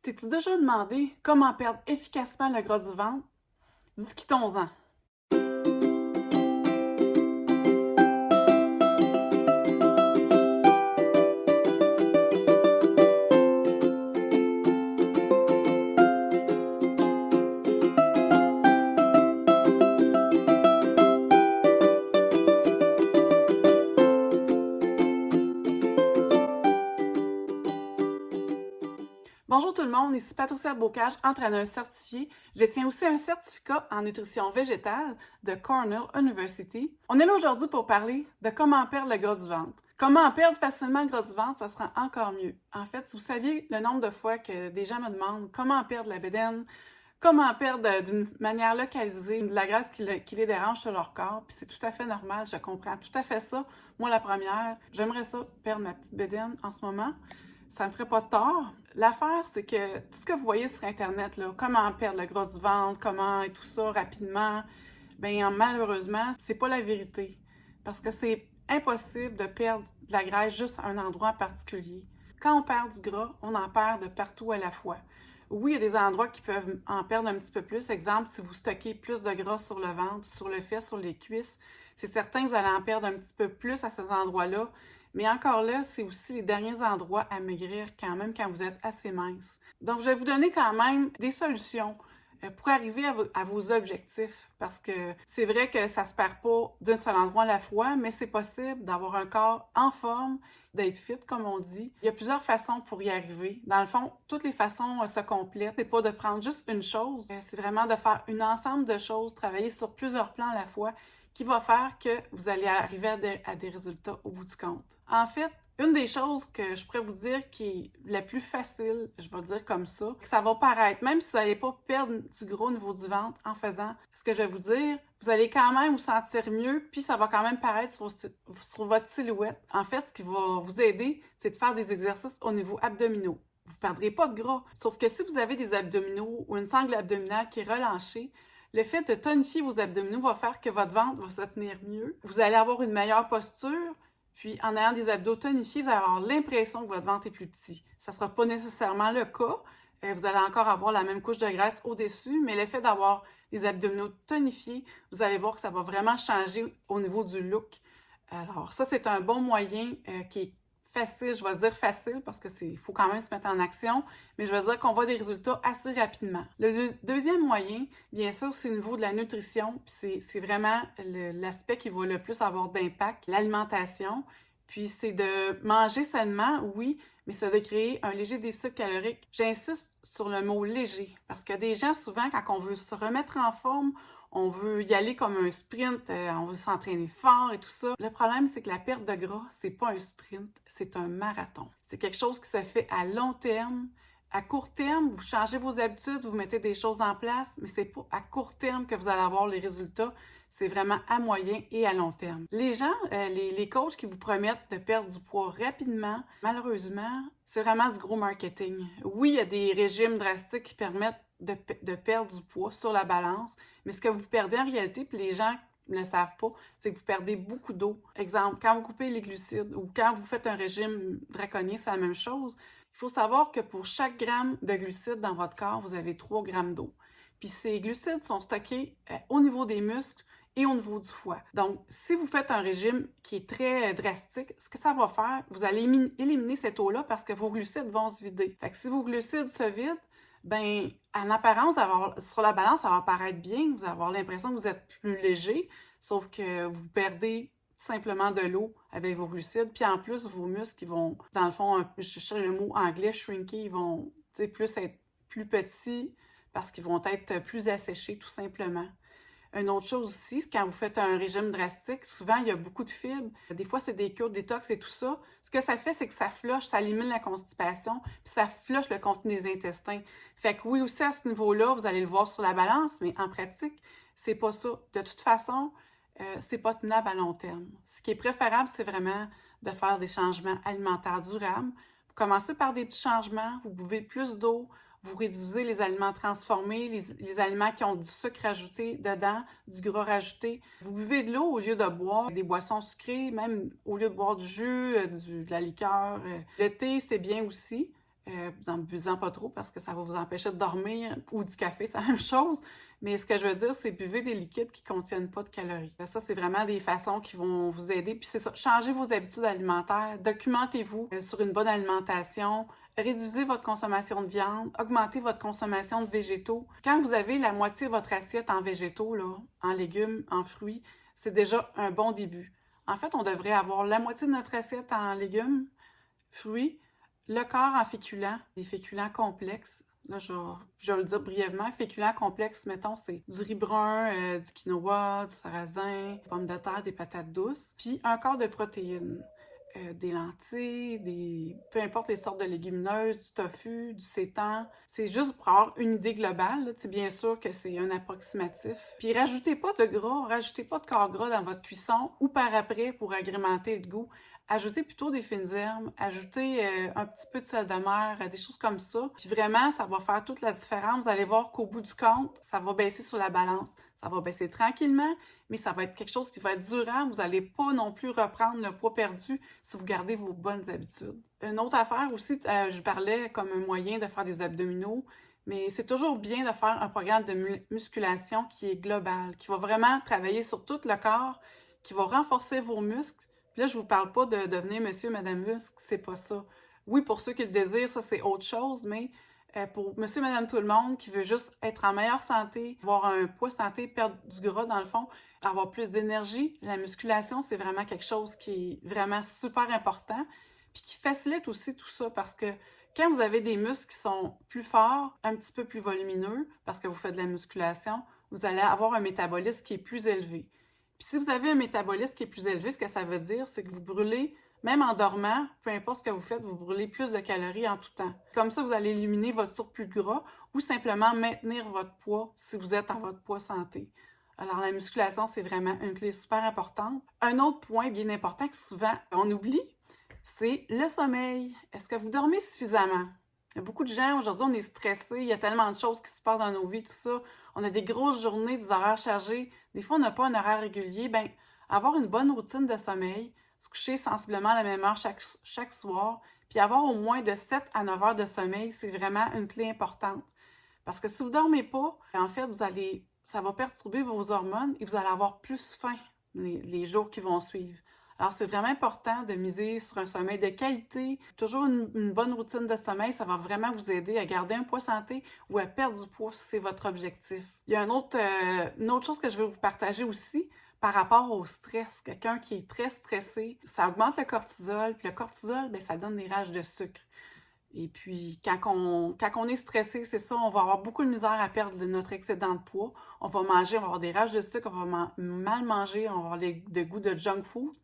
T'es-tu déjà demandé comment perdre efficacement le gras du ventre? Discutons-en. Bonjour tout le monde, ici Patricia Bocage, entraîneuse certifiée. Je détiens aussi un certificat en nutrition végétale de Cornell University. On est là aujourd'hui pour parler de comment perdre le gras du ventre. Comment perdre facilement le gras du ventre, ça sera encore mieux. En fait, si vous saviez le nombre de fois que des gens me demandent comment perdre la bédaine, comment perdre d'une manière localisée de la graisse qui les dérange sur leur corps, puis c'est tout à fait normal, je comprends tout à fait ça. Moi, la première, j'aimerais ça, perdre ma petite bédaine en ce moment. Ça me ferait pas de tort. L'affaire, c'est que tout ce que vous voyez sur Internet, là, comment perdre le gras du ventre, comment et tout ça rapidement, bien malheureusement, c'est pas la vérité. Parce que c'est impossible de perdre de la graisse juste à un endroit en particulier. Quand on perd du gras, on en perd de partout à la fois. Oui, il y a des endroits qui peuvent en perdre un petit peu plus. Exemple, si vous stockez plus de gras sur le ventre, sur le fesse, sur les cuisses, c'est certain que vous allez en perdre un petit peu plus à ces endroits-là. Mais encore là, c'est aussi les derniers endroits à maigrir quand même quand vous êtes assez mince. Donc, je vais vous donner quand même des solutions pour arriver à vos objectifs. Parce que c'est vrai que ça se perd pas d'un seul endroit à la fois, mais c'est possible d'avoir un corps en forme, d'être fit, comme on dit. Il y a plusieurs façons pour y arriver. Dans le fond, toutes les façons se complètent. C'est pas de prendre juste une chose, c'est vraiment de faire un ensemble de choses, travailler sur plusieurs plans à la fois, qui va faire que vous allez arriver à des résultats au bout du compte. En fait, une des choses que je pourrais vous dire qui est la plus facile, je vais le dire comme ça va paraître, même si vous n'allez pas perdre du gros au niveau du ventre en faisant ce que je vais vous dire, vous allez quand même vous sentir mieux, puis ça va quand même paraître sur votre silhouette. En fait, ce qui va vous aider, c'est de faire des exercices au niveau abdominaux. Vous ne perdrez pas de gras, sauf que si vous avez des abdominaux ou une sangle abdominale qui est relâchée, le fait de tonifier vos abdominaux va faire que votre ventre va se tenir mieux. Vous allez avoir une meilleure posture, puis en ayant des abdos tonifiés, vous allez avoir l'impression que votre ventre est plus petit. Ça ne sera pas nécessairement le cas. Vous allez encore avoir la même couche de graisse au-dessus, mais le fait d'avoir des abdominaux tonifiés, vous allez voir que ça va vraiment changer au niveau du look. Alors ça, c'est un bon moyen qui est facile, je vais dire facile parce que il faut quand même se mettre en action, mais je vais dire qu'on voit des résultats assez rapidement. Le deuxième moyen, bien sûr, c'est au niveau de la nutrition, puis c'est vraiment l'aspect qui va le plus avoir d'impact, l'alimentation, puis c'est de manger sainement, oui, mais c'est de créer un léger déficit calorique. J'insiste sur le mot léger, parce que des gens, souvent, quand on veut se remettre en forme, on veut y aller comme un sprint, on veut s'entraîner fort et tout ça. Le problème, c'est que la perte de gras, c'est pas un sprint, c'est un marathon. C'est quelque chose qui se fait à long terme. À court terme, vous changez vos habitudes, vous mettez des choses en place, mais c'est pas à court terme que vous allez avoir les résultats. C'est vraiment à moyen et à long terme. Les gens, les coachs qui vous promettent de perdre du poids rapidement, malheureusement, c'est vraiment du gros marketing. Oui, il y a des régimes drastiques qui permettent de perdre du poids sur la balance, mais ce que vous perdez en réalité, puis les gens ne le savent pas, c'est que vous perdez beaucoup d'eau. Exemple, quand vous coupez les glucides ou quand vous faites un régime draconien, c'est la même chose. Il faut savoir que pour chaque gramme de glucides dans votre corps, vous avez 3 grammes d'eau. Puis ces glucides sont stockés au niveau des muscles et au niveau du foie. Donc, si vous faites un régime qui est très drastique, ce que ça va faire, vous allez éliminer cette eau-là parce que vos glucides vont se vider. Fait que si vos glucides se vident, ben en apparence, sur la balance, ça va paraître bien, vous allez avoir l'impression que vous êtes plus léger, sauf que vous perdez simplement de l'eau avec vos glucides, puis en plus, vos muscles, ils vont, dans le fond, je cherche le mot anglais, shrinker, ils vont plus être plus petits parce qu'ils vont être plus asséchés, tout simplement. Une autre chose aussi, quand vous faites un régime drastique, souvent, il y a beaucoup de fibres. Des fois, c'est des cures détox et tout ça. Ce que ça fait, c'est que ça flush, ça élimine la constipation, puis ça flush le contenu des intestins. Fait que oui, aussi, à ce niveau-là, vous allez le voir sur la balance, mais en pratique, c'est pas ça. De toute façon, c'est pas tenable à long terme. Ce qui est préférable, c'est vraiment de faire des changements alimentaires durables. Vous commencez par des petits changements, vous buvez plus d'eau, vous réduisez les aliments transformés, les aliments qui ont du sucre rajouté dedans, du gras rajouté. Vous buvez de l'eau au lieu de boire des boissons sucrées, même au lieu de boire du jus, de la liqueur. Le thé, c'est bien aussi. en buvant pas trop parce que ça va vous empêcher de dormir, ou du café, c'est la même chose. Mais ce que je veux dire, c'est buvez des liquides qui contiennent pas de calories. Ça, c'est vraiment des façons qui vont vous aider. Puis c'est ça, changez vos habitudes alimentaires, documentez-vous sur une bonne alimentation, réduisez votre consommation de viande, augmentez votre consommation de végétaux. Quand vous avez la moitié de votre assiette en végétaux, là, en légumes, en fruits, c'est déjà un bon début. En fait, on devrait avoir la moitié de notre assiette en légumes, fruits, le quart en féculents, des féculents complexes. Là, je vais le dire brièvement. Féculents complexes, mettons, c'est du riz brun, du quinoa, du sarrasin, des pommes de terre, des patates douces, puis un quart de protéines. Des lentilles, peu importe les sortes de légumineuses, du tofu, du seitan. C'est juste pour avoir une idée globale. Là. Bien sûr que c'est un approximatif. Puis rajoutez pas de gras, rajoutez pas de corps gras dans votre cuisson ou par après pour agrémenter le goût. Ajoutez plutôt des fines herbes, ajoutez un petit peu de sel de mer, des choses comme ça. Puis vraiment, ça va faire toute la différence. Vous allez voir qu'au bout du compte, ça va baisser sur la balance. Ça va baisser tranquillement, mais ça va être quelque chose qui va être durable. Vous n'allez pas non plus reprendre le poids perdu si vous gardez vos bonnes habitudes. Une autre affaire aussi, je parlais comme un moyen de faire des abdominaux, mais c'est toujours bien de faire un programme de musculation qui est global, qui va vraiment travailler sur tout le corps, qui va renforcer vos muscles. Puis là, je vous parle pas de devenir monsieur, madame muscle, c'est pas ça. Oui, pour ceux qui le désirent, ça c'est autre chose, mais pour monsieur, madame, tout le monde qui veut juste être en meilleure santé, avoir un poids santé, perdre du gras dans le fond, avoir plus d'énergie, la musculation, c'est vraiment quelque chose qui est vraiment super important, puis qui facilite aussi tout ça parce que quand vous avez des muscles qui sont plus forts, un petit peu plus volumineux, parce que vous faites de la musculation, vous allez avoir un métabolisme qui est plus élevé. Puis si vous avez un métabolisme qui est plus élevé, ce que ça veut dire, c'est que vous brûlez, même en dormant, peu importe ce que vous faites, vous brûlez plus de calories en tout temps. Comme ça, vous allez éliminer votre surplus de gras ou simplement maintenir votre poids si vous êtes à votre poids santé. Alors, la musculation, c'est vraiment une clé super importante. Un autre point bien important que souvent on oublie, c'est le sommeil. Est-ce que vous dormez suffisamment? Il y a beaucoup de gens, aujourd'hui, on est stressés, il y a tellement de choses qui se passent dans nos vies, tout ça. On a des grosses journées, des horaires chargés. Des fois, on n'a pas un horaire régulier. Bien, avoir une bonne routine de sommeil, se coucher sensiblement à la même heure chaque soir, puis avoir au moins de 7 à 9 heures de sommeil, c'est vraiment une clé importante. Parce que si vous ne dormez pas, en fait, ça va perturber vos hormones et vous allez avoir plus faim les jours qui vont suivre. Alors, c'est vraiment important de miser sur un sommeil de qualité. Toujours une bonne routine de sommeil, ça va vraiment vous aider à garder un poids santé ou à perdre du poids si c'est votre objectif. Il y a une autre chose que je veux vous partager aussi par rapport au stress. Quelqu'un qui est très stressé, ça augmente le cortisol. Puis le cortisol, bien, ça donne des rages de sucre. Et puis, quand on est stressé, c'est ça, on va avoir beaucoup de misère à perdre notre excédent de poids. On va manger, on va avoir des rages de sucre, on va mal manger, on va avoir des goûts de junk food.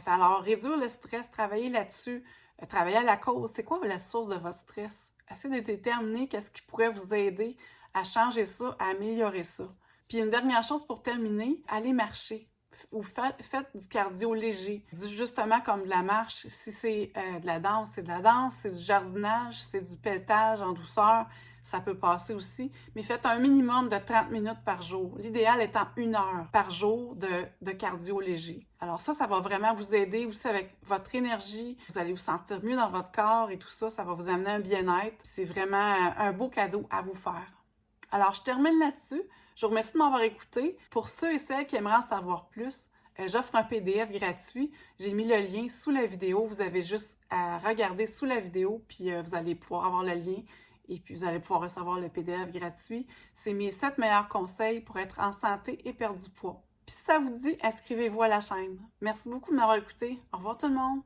Alors, réduire le stress, travailler là-dessus, travailler à la cause. C'est quoi la source de votre stress? Essayez de déterminer qu'est-ce qui pourrait vous aider à changer ça, à améliorer ça. Puis une dernière chose pour terminer, allez marcher ou faites du cardio léger. Justement comme de la marche. Si c'est de la danse, c'est de la danse. C'est du jardinage, c'est du pelletage en douceur. Ça peut passer aussi, mais faites un minimum de 30 minutes par jour. L'idéal étant 1 heure par jour de cardio léger. Alors ça va vraiment vous aider aussi avec votre énergie. Vous allez vous sentir mieux dans votre corps et tout ça. Ça va vous amener un bien-être. C'est vraiment un beau cadeau à vous faire. Alors, je termine là-dessus. Je vous remercie de m'avoir écouté. Pour ceux et celles qui aimeraient en savoir plus, j'offre un PDF gratuit. J'ai mis le lien sous la vidéo. Vous avez juste à regarder sous la vidéo, puis vous allez pouvoir avoir le lien. Et puis, vous allez pouvoir recevoir le PDF gratuit. C'est mes 7 meilleurs conseils pour être en santé et perdre du poids. Puis si ça vous dit, inscrivez-vous à la chaîne. Merci beaucoup de m'avoir écouté. Au revoir tout le monde!